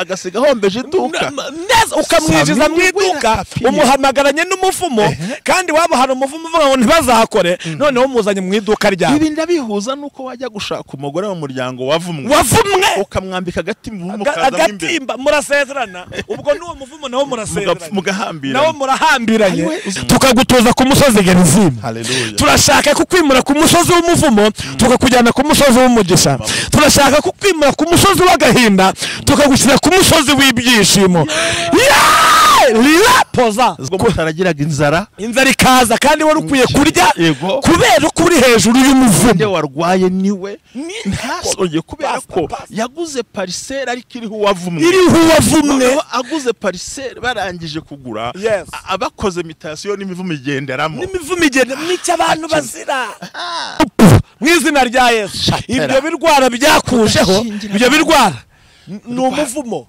agasiga hombeje iduka neza ukamwinjiza mu iduka umuhamagaranye n'umuvumo kandi waba hari umuvumo uvuga ngo ntibazakore noneho muzanye mu iduka ryawe ibi ndabihuza nuko wajya gushaka umugore mu muryango wavumwe ukamwambika agatimba murasezerana ubwo n'uwo muvumo nawo murasezerana mugahambira nawo murahambiranye tukagutoza ku musozi Gerizim turashaka kukwimura ku musozi w'umuvumo tukakujyana ku musozi w'umugisha turashaka kukwimura ku musozi w'agahinda tukagushyira ku musozi w'ibyishimo poza kutaragiraga inzara ikaza kandi wari ukwiye kurya kubera ko uri hejuru y'umuvumo warwaye niwe ntasonye kubera ko yaguze parcelle ariko iriho uwavumwe aguze parcelle barangije kugura abakoze mutation n'imivumo igenderamo n'icyo abantu bazira mwizina rya Yesu ibyo birwara byakujeho ibyo birwara n'umuvumo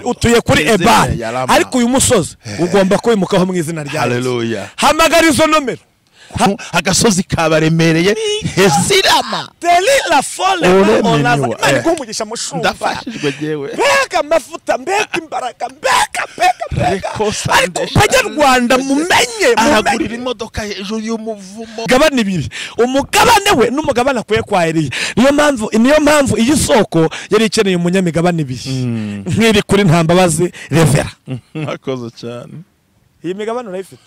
utuye kuri Ebali ariko uyu musozi ugomba kwimukaho mu izina rya Yesu hamagara izo nomero agasozi kabaremereye hezirama delila fole onaza imana kumugisha mushumba ndafashijwe jewe mbega mafuta mbega imbaraga mbega ariko banyarwanda mumenye aragurira imodoka hejuru y'umuvumo gabane ibiri umugabane we n'umugabane akwiye kwa Eliya niyo mpamvu iyi soko yari ikeneye umunyamigabane ibiri nk'iri kuri Ntambabazi Revera akoze cyane iyi migabane urayifite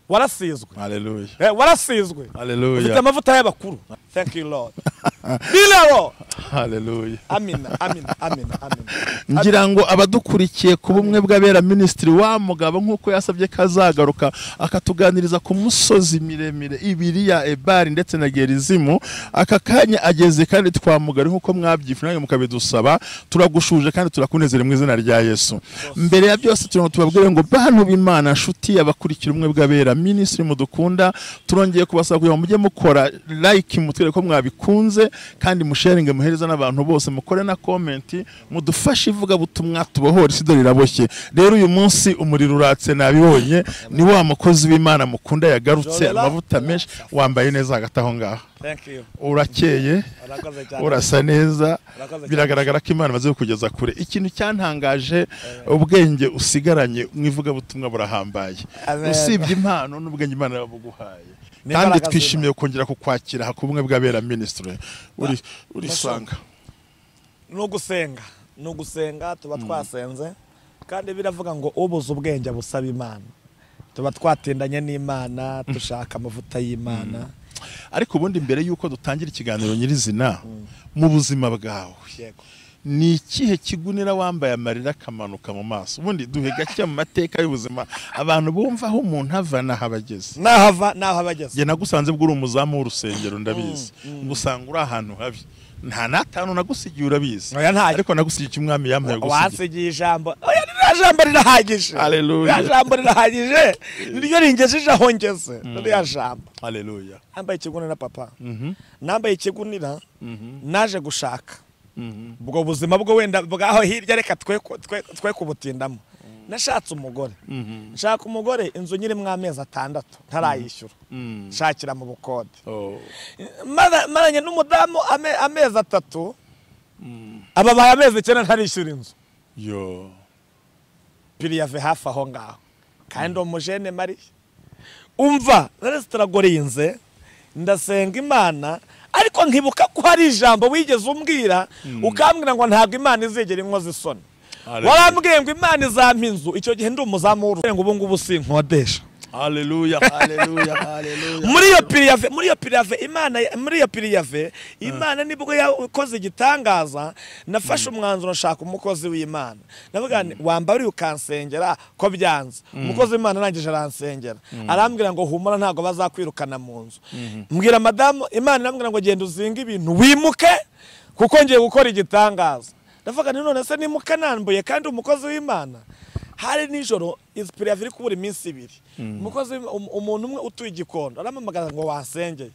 warasizwe haleluya warasizwe haleluya ufite amavuta y'abakuru thank you Lord bilero haleluya amina ngira ngo abadukurikiye ku bumwe bw'abera ministry wa mugabo nkuko yasabye kazagaruka akatuganiriza ku musozi miremire ibiri ya Ebali ndetse na Gerizim aka kanya ageze kandi twamugari nkuko mwabyifunaye mukabidusaba turagushuje kandi turakunezere mu izina rya Yesu mbere ya byose tubabwire ngo bantu b'Imana nshuti abakurikira umwe bw'abera ministry mudukunda turongeye kubasaba kugira ngo mujye mukora like mutwere ko mwabikunze kandi musharinge muhereza n'abantu bose mukore na comment mudufashe ivuga butumwa tubohora isi dore raboshye rero uyu munsi umuriro uratse nabibonye ni wa mukozi w'Imana mukunda yagarutse amavuta menshi wambaye neza hagati aho ngaho urakeye urasa neza biragaragara ko Imana maze kugeza kure ikintu cyantangaje ubwenge usigaranye mwivuga butumwa burahambaye usibye impano n'ubwenge Imana yabuguhaye kandi twishimiye kongera kukwakira hakubumwe bw'abera ministry uri sanga no gusenga tuba twasenze kandi biravuga ngo ubuze ubwenge busaba Imana tuba twatindanye n'Imana dushaka amavuta y'Imana ariko ubundi mbere yuko dutangira ikiganiro nyirizina mu buzima bwawe ni ikihe kigunira wambaye amarira kamanuka mu maso ubundi duhe gake mu mateka y'ubuzima abantu bumva aho umuntu ava naho abageze naho abageze je nagusanze bw'uri umuzamu w'urusengero ndabizi ngusanga uri ahantu habi nta natanu nagusigiye urabizi ariko nagusigiye umwami yampaye gusigiye wasigiye ijambo oya ni jambo rirahagije haleluya jambo rirahagije niryo ringejeje aho ngeze rya jambo haleluya nambaye ikigunira papa nambaye ikigunira naje gushaka ubwo buzima bwo wenda bwaho hirya reka twe kubutindamo nashatse umugore nshaka umugore inzu nyiri mu amezi 6 ntarayishyura nshakira mu bukode maranye n'umudamu amezi 3 ababaye amezi 9 ntarishyura inzu piriyave hafi aho ngaho kandi umujene mari umva narestaragorinze ndasenga Imana ariko nkibuka ko hari ijambo wigeze umbwira ukambwira ngo ntabwo Imana izegera inkozi isoni warambwiye ngo Imana izampa inzu icyo gihe ndi umuzamu w'urusengo ubu ngubu sinkodesha haleluya muri iyo piriyave Imana nibwo yakoze igitangaza nafashe umwanzuro nshaka umukozi w'Imana navuga wamba uri ukansengera ko byanze umukozi w'Imana nangije aransengera arambwira ngo humura ntago bazakwirukana mu nzu mbwira madamu Imana irambwira ngo genda uzinga ibintu wimuke kuko ngiye gukora igitangaza ndavuga none se nimuka nambuye kandi umukozi w'Imana hari nijoro inspiration iri kubura iminsi 2 umukozi umuntu umwe utuye igikondo aramamagaza ngo wansengeye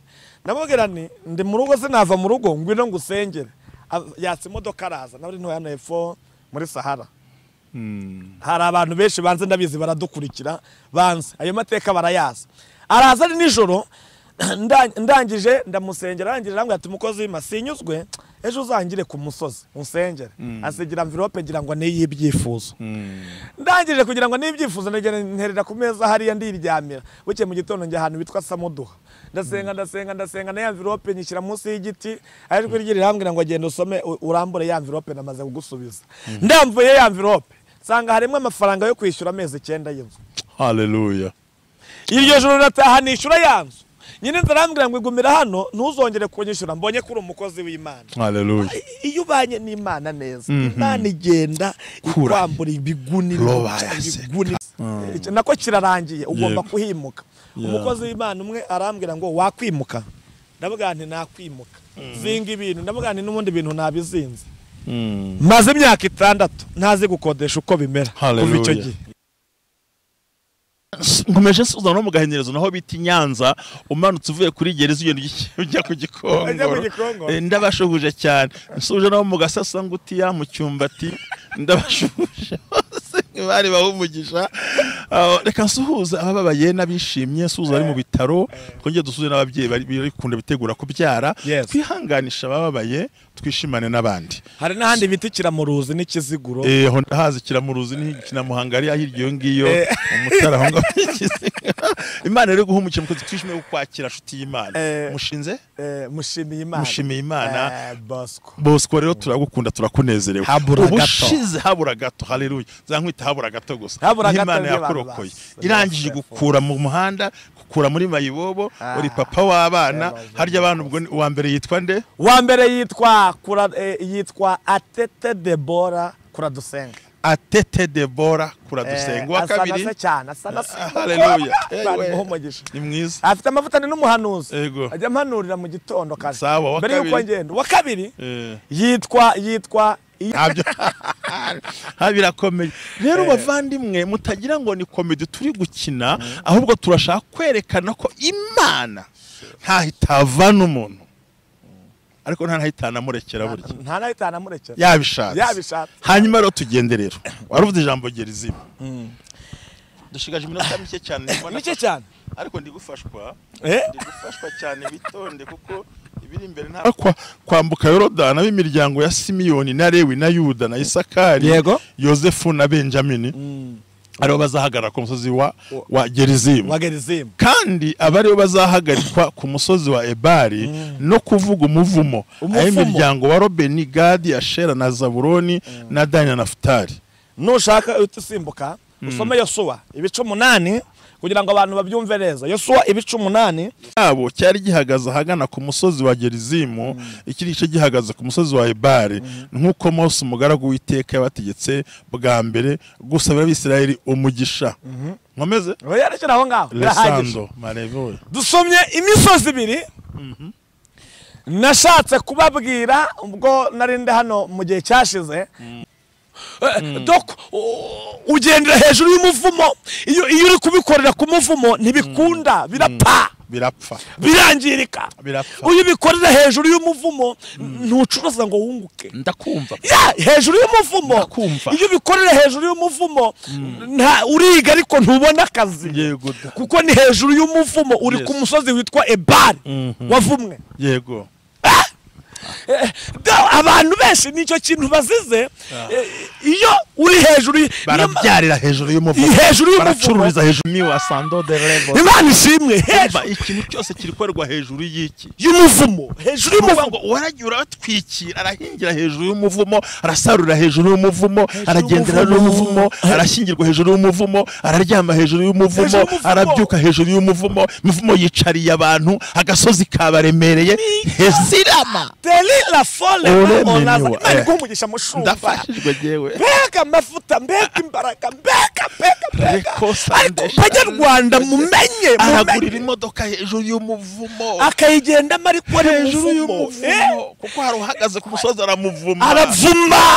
namubwira ndi mu rugo sinava mu rugo ngwino ngusengere yatse imodoka araza naburi nto yana F muri Sahara hari abantu benshi banze ndabizi baradukurikira banze ayo mateka barayaza araza ari nijoro ndangije ndamusengera arangije arambwira ati umukozi w'Imana sinyuzwe ejo uzangire ku musozi unsengere asigira envelope ngira ngo ni y'ibyifuzo ndangije kugira ngo n'ibyifuzo nterera ku meza hariya ndiryamira buke mu gitondo njya ahantu bitwa Samuduha ndasenga na envelope nyishyira munsi y'igiti ariko rihambwira ngo agenda usome urambure ya envelope namaze kugusubiza ndamvuye ya envelope sanga harimo amafaranga yo kwishyura amezi 9 y'inzu. Haleluya. Iryo joro nataha nishyura yanzu nyine ndarambwira ngo igumira hano ntuzongere kunyishyura mbonye kuri umukozi w'Imana. Haleluya. Iyo ubanye n'Imana neza Imana igenda ikwambura ibiguni nako kirarangiye ugomba kuhimuka. Umukozi w'Imana umwe arambwira ngo wakwimuka ndavuga nti nakwimuka zinga ibintu ndavuga nti n'ubundi bintu nabizinze maze imyaka 6 ntazi gukodesha uko bimera kuva icyo gihe. Nkomeje suza no mugahenerezo naho biti Nyanza umanutse uvuye kuri gereza ujya ku Gikongo ndabashubuje cyane nsuje naho mugasasa ngutiya mu cyumbati ndabashubuje bari bahumugisha. Reka nsuhuza abababaye nabishimye suza ari mu bitaro twongeye dusuze n'ababyeyi bari kunda bitegura kubyara twihanganisha abababaye twishimane n'abandi. Hari n'ahandi biti kiramuruzi n'ikiziguro hazi kiramuruzi n'ikinamuhangari ahiryo ngiyo umutara honga Imana rero guhumukira mukozi twishimiye kwakira shuti y'Imana mushinze mushimiye Imana Bosco rero turagukunda turakunezerewe ubushize habura gato. Haleluya. Zankwita habura gato gusa Imana yakurokoye irangije gukura mu muhanda kura muri mayibobo uri papa w'abana harya abantu ubwo uwa mbere yitwa nde? Wa mbere yitwa Atete Debora Kuradusenga. Atete Debora Kuradusenga. Wa kabiri asana cyane asana. Haleluya. Ni mwiza afite amavuta ni n'umuhanuzi ajya mpanurira mu gitondo kaje mbere yuko ngenda. Wa kabiri yitwa habirakomeye rero bavandimwe mutagira ngo ni komedi turi gukina ahubwo turashaka kwerekana ko Imana ntahitavana umuntu ariko ntahitana murekera burya ntahitana murekera yabishatse. Hanyuma rero tugende rero waruvuze ijambo gerizima dushigaje iminota mike cyane ariko ndigufashwa cyane bitonde kuko ibiri imbere nta kwambuka Yorodani ab'imiryango ya Simiyoni na Lewi na Yuda na Isakari Yozefu na Benjamini aribo bazahagarara ku musozi wa Gerizimu kandi abaribo bazahagarikwa ku musozi wa Ebali no kuvuga umuvumo ay'imiryango wa Robeni, Gadi, Ashera na Zabuloni na Dani na Nafutali. Nushaka utusimbuka usome Yosuwa ibice 8 kugira ngo abantu babyumve neza. Yosuwa ibice 8 abo cyari gihagaze hagana ku musozi wa Gerizimu ikirice gihagaze ku musozi wa Ebali nkuko Mose umugaragu w'Iteka yabategetse bwa mbere gusabira Abisirayeli umugisha. Nkomeze yarekera aho ngaho Lesando Marevoye dusomye imisozi 2 nashatse kubabwira ubwo narinde hano mu gihe cyashize. Dok ugendera hejuru y'umuvumo iyo uri kubikorera ku muvumo ntibikunda birapfa birangirika. Uyu bikorera hejuru y'umuvumo ntucuruza ngo wunguke. Ndakumva hejuru y'umuvumo iyo bikorera hejuru y'umuvumo uriga ariko ntubona akazi kuko ni hejuru y'umuvumo uri ku musozi witwa Ebali wavumwe. Yego abantu benshi nicyo kintu bazize iyo uri hejuru barabyarira hejuru y'umuvumo baracururiza hejuru ni wa sando de level. Imana ishimwe ikintu cyose kirikorwa hejuru y'iki y'umuvumo hejuru y'umuvumo waragira batwikira arahingira hejuru y'umuvumo arasarura hejuru y'umuvumo aragendera n'umuvumo arashyingirwa hejuru y'umuvumo araryama hejuru y'umuvumo arabyuka hejuru y'umuvumo imivumo yicariye abantu agasozi kabaremereye hezirama la folle Imana kumugisha mushumba ndafashijwe jewe mbega amafuta mbega imbaraga mbega Abanyarwanda mumenye aragurira imodoka hejuru y'umuvumo akayigenda mari ko hejuru y'umuvumo kuko hari uhagaze ku musozi aravuma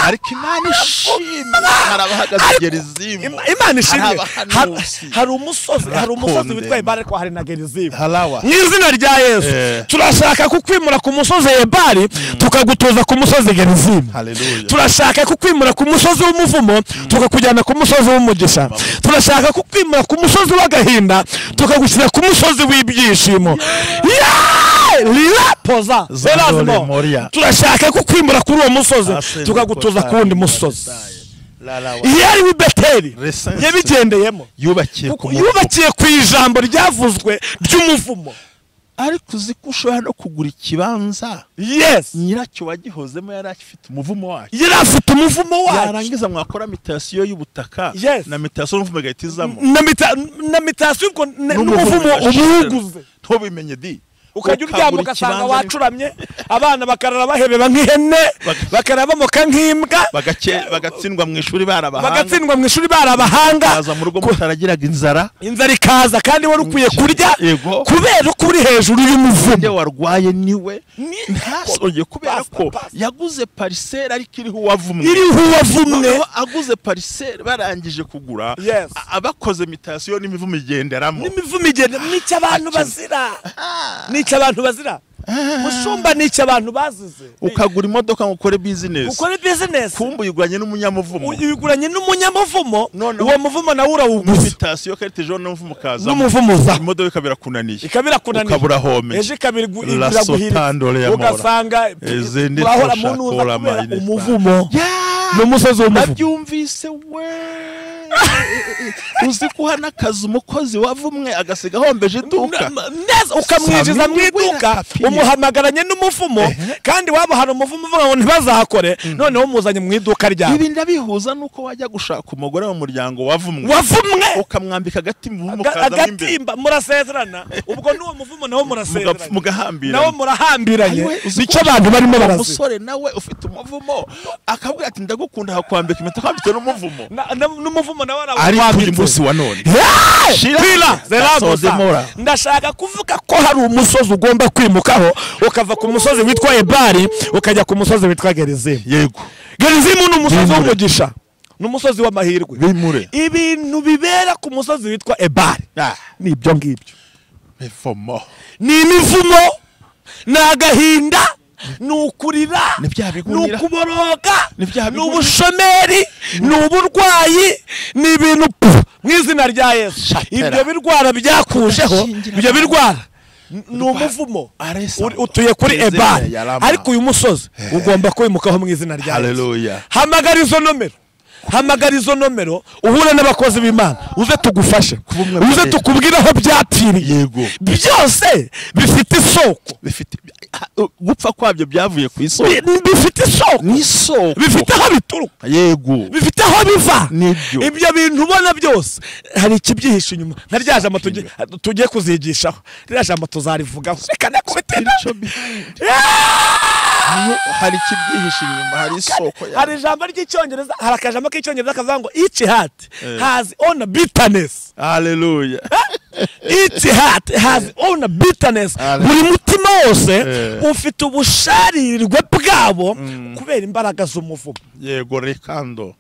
ariko Imana ishimwe harabahagaze Gerizimu. Imana ishimwe hari umusozi witwa Ebali ko hari na Gerizimu. N'izina rya Yesu turashaka kukwimura ku musozi Ebali tukagutuza ku musozi Gerizimu. Turashaka kukwimura ku musozi w'umuvumo tukakujyana ku musozi w'umugisha. Turashaka kukwimura ku musozi w'agahinda tukagushyira ku musozi w'ibyishimo. rira poza zerazimo turashaka kukwimura kuri uwo musozi tukagutuza ku wundi musozi yari w'ibeteri yabigendeyemo yubakiye ku ijambo ryavuzwe ry'umuvumo. ariko uzi ko ushobora no kugura ikibanza nyiracyo wagihozemo yari afite umuvumo wacu, yarangiza mwakora mitasiyo y'ubutaka na mitasiyo n'umuvumo agahitizamo na mitasiyo n'umuvumo ubuguze ntubimenye di ukajya uryama ugasanga wacuramye abana bakarara bahebeba nk'ihene bakarabamoka nk'imbwa bagatsindwa mu ishuri barabahanga baza mu rugo mutaragiraga inzara ikaza kandi wari ukwiye kurya kubera ko uri hejuru y'umuvumo. warwaye niwe ntasongeye kubera ko yaguze parcelle ariko iriho uwavumwe aguze parcelle barangije kugura abakoze mitasiyo n'imivumo igenderamo n'icyo abantu bazira mushumba n'icyo abantu bazize. ukagura imodoka ngo ukore business kumbu yiguranye n'umunyamuvumo uwo muvumo nawe urawuguze mitasiyo karite jone n'umuvumo kaza imodoka ikabira kunaniye ukabura home eje kabiri ugasanga urahora munuza kubera umuvumo n'umusozi w'umuvumo. nabyumvise we uzi kuha n'akazi umukozi wavumwe agasiga ahombeje iduka neza ukamwinjiza mu iduka umuhamagaranye n'umuvumo kandi waba hari umuvumo uvuga ngo ntibazahakore noneho umuzanye mu iduka ryawe. ibi ndabihuza nuko wajya gushaka umugore mu muryango wavumwe ukamwambika agatimba murasezerana ubwo n'uwo muvumo nawo murasezerana mugahambira nawo murahambiranye nicyo abantu barimo barazira. umusore nawe ufite umuvumo akabwira ati ndagukunda hakwambika impeta kwambitse n'umuvumo nawe ari munsi wa none ndashaka kuvuga ko hari umusozi ugomba kwimukaho ukava ku musozi witwa Ebali ukajya ku musozi witwa Gerizimu. Gerizimu ni umusozi w'umugisha n'umusozi w'amahirwe. ibintu bibera ku musozi witwa Ebali ni ibyo ngibyo, ni imivumo, ni agahinda, ni ukurira, ni ukuboroga, ni ubushomeri, ni uburwayi, ni ibintu mu izina rya Yesu. ibyo birwara byakujeho, ibyo birwara ni umuvumo utuye kuri Ebali. ariko uyu musozi ugomba kwimukaho mu izina rya Yesu. hamagara izo nomero uhure n'abakozi b'Imana uze tugufashe, uze tukubwire aho byapfiriye. byose bifite isoko, gupfa kwabyo byavuye ku isoko, bifite isoko, bifite aho bituruka, bifite aho biva. ibyo bintu ubona byose hari ikibyihishe inyuma. nka rya jambo tugiye kuzigishaho, rya jambo tuzarivugaho reka nakubitira. hari ikibyihishe inyuma, hari isoko. hari ijambo ry'icyongereza, hari akajambo k'icyongereza kavuga ngo each heart has own bitterness. Hallelujah. each heart has own bitterness. buri mutima wose ufite ubusharirwe bwabo kubera imbaraga z'umuvumo. rekando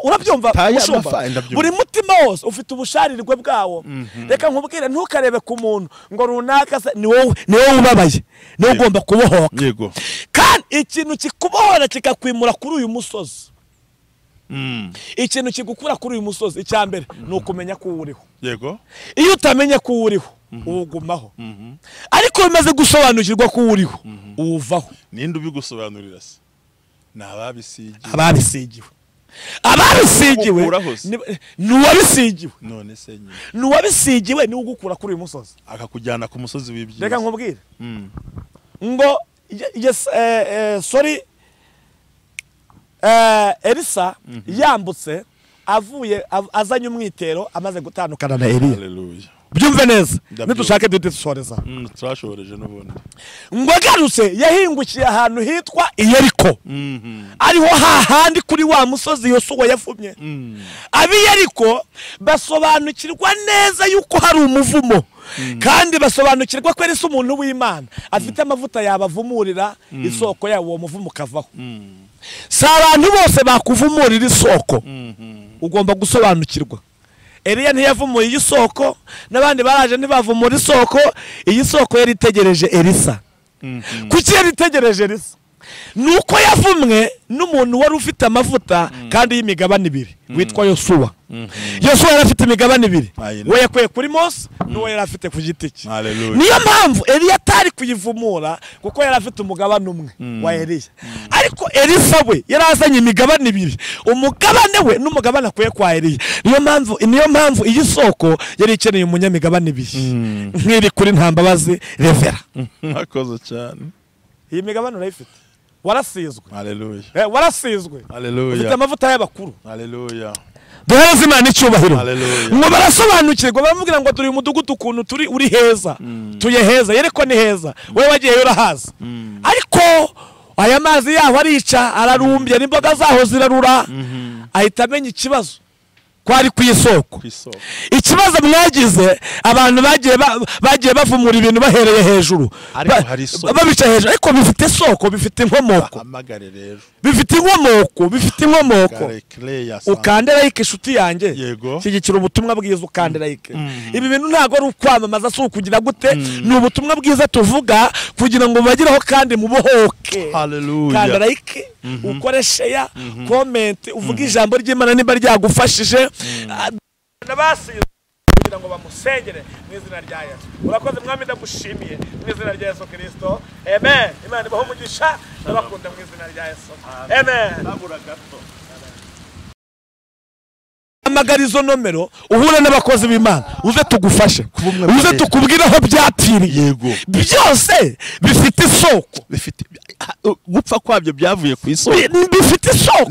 urabyumva mushumba? buri mutima wose ufite ubusharirwe bwawo. reka nkubwire, ntukarebe ku muntu ngo runaka ni wowe ubabaye, ni wowe ugomba kubohoka. kandi ikintu kikubohora kikakwimura kuri uyu musozi, ikintu kigukura kuri uyu musozi, icya mbere ni ukumenya ko uriho. iyo utamenye ko uriho uwugumaho, ariko bimaze gusobanukirwa ko uriho uwuvaho. ninde ubigusobanurira se? ni ababisigiwe. ababisigiwe n'uwabisigiwe. none se nyine n'uwabisigiwe ni ugukura kuri uyu musozi akakujyana ku musozi w'ibyiza. reka nkubwire ngo Elisa yambutse azanye umwitero amaze gutandukana na Eliya. byumve neza nidushake dusoreza. turashoreje n'ubundi ngo agarutse yahingukiye ahantu hitwa Yeriko. ariho hahandi kuri wa musozi Yosuwa yavumye. abi Yeriko basobanukirwa neza yuko hari umuvumo, kandi basobanukirwa ko Elisa umuntu w'Imana afite amavuta yabavumurira isoko yawo, uwo muvumo ukavaho. si abantu bose bakuvumurira isoko, ugomba gusobanukirwa. Eliya ntiyavumuye iyi soko, n'abandi baraje ntibavumura isoko. iyi soko yari itegereje Elisa. kuki yari itegereje Elisa? nuko yavumwe n'umuntu wari ufite amavuta kandi y'imigabane ibiri witwa Yosuwa. Yosuwa yari afite imigabane ibiri, we yakuye kuri Mose n'uwo yari afite ku giti cye. Niyo mpamvu Eliya atari kuyivumura kuko yari afite umugabane umwe wa Eliya, ariko Elisa we yari azanye imigabane ibiri, umugabane we n'umugabane akuye kwa Eliya. Niyo mpamvu iyi soko yari ikeneye umunyamigabane ibiri nk'iri kuri Ntambabazi Revera. Mwakoze cyane. Iyi migabane urayifite, warasizwe. Haleluya. Warasizwe. Haleluya. Ufite amavuta y'abakuru. Haleluya. Duhereze Imana icyubahiro. Ngo barasobanukirwa baramubwira ngo turi umudugudu ukuntu turi uri heza, tuye heza, yereko ni heza, wewe wagiye urahaza. Ariko aya mazi yaho arica ararumbye n'imboga zaho zirarura, ahita amenya ikibazo kwari ku isoko. Ikibazo mwagize abantu bagiye bavumura ibintu bahereye hejuru, babica hejuru, ariko bifite soko, bifite inkomoko, bifite inkomoko. Ukandera like inshuti yanjye, shyigikira ubutumwa bwiza, ukandera like. Ibi bintu ntago ari ukwamamaza, si ukugira gute, ni ubutumwa bwiza tuvuga kugira ngo bagireho kandi mubohoke. Kandera like, ukore share, comment, uvuga ijambo ry'Imana nimba ryagufashije. Nabasize kugira ngo bamusengere mu izina rya Yesu. Urakoze mwami, ndagushimiye mu izina rya Yesu Kristo. Amen. Imana ibaho umugisha, ndabakunda mu izina rya Yesu. Amen. Amagarizo nomero uhure n'abakozi b'Imana, uze tugufashe, uze tukubwire aho byapfiriye. Byose bifite isoko, bifite gupfa kwabyo byavuye ku isoko, bifite isoko,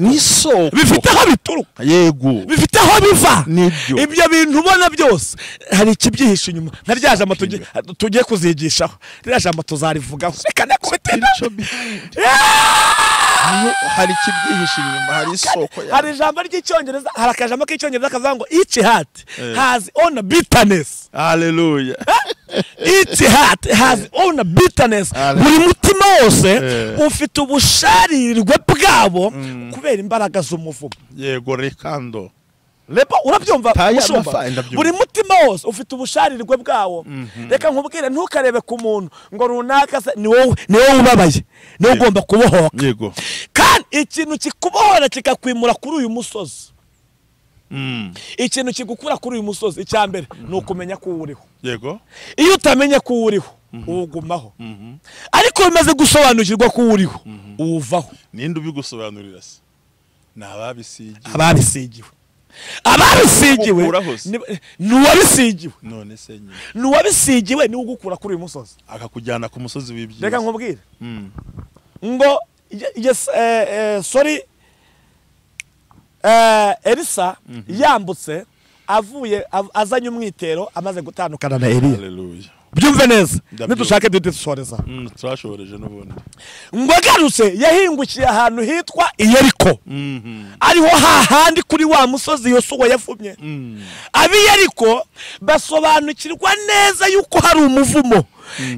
bifite aho bituruka, bifite aho biva. Ibyo bintu ubona byose hari ikibyihisha inyuma. Nka rya jambo tugiye kuzigishaho, rya jambo tuzarivugaho, reka nakubitira. Hari ikibyihisha inyuma, hari isoko. Hari ijambo ry'icyongereza, hari akajambo k'icyongereza kavuga ngo each heart has own bitterness. Haleluya. Each heart has own bitterness. Buri mutima wose ufite ubusharirwe bwabo kubera imbaraga z'umuvumo. Yego rekando. Lepo urabyumva ushumba, buri mutima wose ufite ubusharirwe bwawo. Reka nkubwire, ntukarebe ku muntu ngo runaka ni wowe ubabaye, ni ugomba kubohoka. Yego. Kandi ikintu kikubohora kikakwimura kuri uyu musozi, ikintu kigukura kuri uyu musozi, icyambere ni ukumenya ko uriho. Yego. Iyo utamenya ko uriho ugumaho, ariko bimaze gusobanukirwa ko uriho uvaho. Ninde ubigusobanurira se? Nababisigiwe. Ababisigiwe nuwabisigiwe, none se nyine nuwabisigiwe ni ugukura kuri uyu musozi akakujyana ku musozi w'ibyiza. Reka nkubwire ngo Elisa yambutse avuye azanye umwitero amaze gutandukana na Eliya. Haleluya. Byumve neza, nidushake dusoreza. Turashoboreje n'ubundi. Ngo agarutse yahingukiye ahantu hitwa Yeriko. Ariho hahandi kuri wa musozi Yosuwa yavumye. Abi Yeriko basobanukirwa neza yuko hari umuvumo,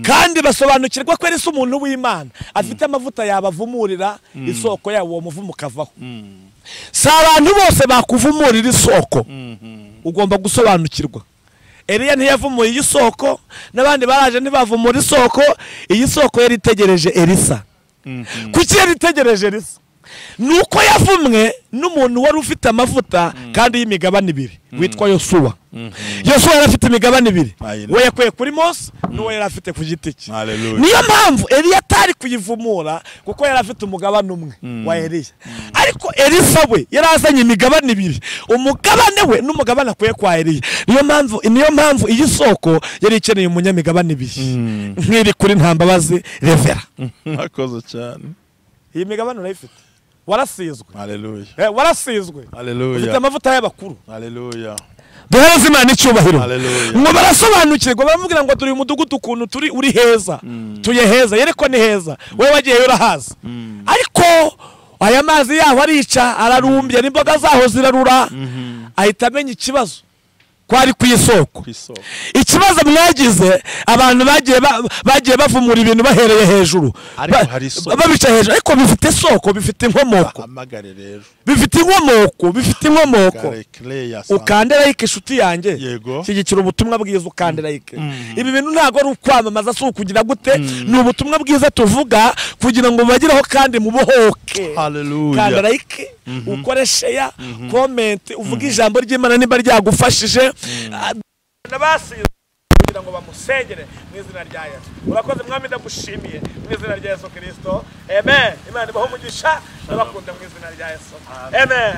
kandi basobanukirwa ko Elisa umuntu w'Imana afite amavuta yabavumurira isoko yawo, uwo muvumo kavaho. Si abantu bose bakuvumurira isoko, ugomba gusobanukirwa. Eliya ntiyavumuye iyi soko, n'abandi baraje ntibavumura isoko. Iyi soko yari itegereje Elisa. Kuki yari itegereje Elisa? Nuko yavumwe n'umuntu wari ufite amavuta kandi y'imigabane ibiri witwa Yosuwa. Yosuwa yari afite imigabane ibiri, we yakuye kuri Mose n'uwo yari afite ku giti cye. Niyo mpamvu Eliya atari kuyivumura kuko yari afite umugabane umwe wa Eliya, ariko Elisa we yari azanye imigabane ibiri, umugabane we n'umugabane akuye kwa Eliya. Niyo mpamvu iyi soko yari ikeneye umunyamigabane ibiri nk'iri kuri Ntambabazi Revera. Mwakoze cyane. Iyi migabane urayifite, warasizwe. Haleluya. Warasizwe. Haleluya. Ufite amavuta y'abakuru. Haleluya. Duhereze Imana icyubahiro. Ngo barasobanukirwa baramubwira ngo turi umudugudu ukuntu turi uri heza, tuye heza, yereko ni heza, wewe wagiye urahaza. Ariko aya mazi yaho arica ararumbye n'imboga zaho zirarura, ahita amenya ikibazo kwari ku isoko. Ikibazo mwagize abantu bagiye bavumura ibintu bahereye hejuru babica hejuru, ariko bifite soko, bifite inkomoko, bifite inkomoko. Ukande like inshuti yanjye, shyigikira ubutumwa bwiza, ukande like. Ibi bintu ntago ari ukwamamaza, si ukugira gute, ni ubutumwa bwiza tuvuga kugira ngo bagireho kandi mubohoke. Kanda like, ukore share, comment, uvuga ijambo ry'Imana niba ryagufashije. Nabasize kugira ngo bamusengere mu izina rya Yesu. Urakoze mwami, ndagushimiye mu izina rya Yesu Kristo. Amen. Imana ibaho umugisha, ndabakunda mu izina rya Yesu. Amen.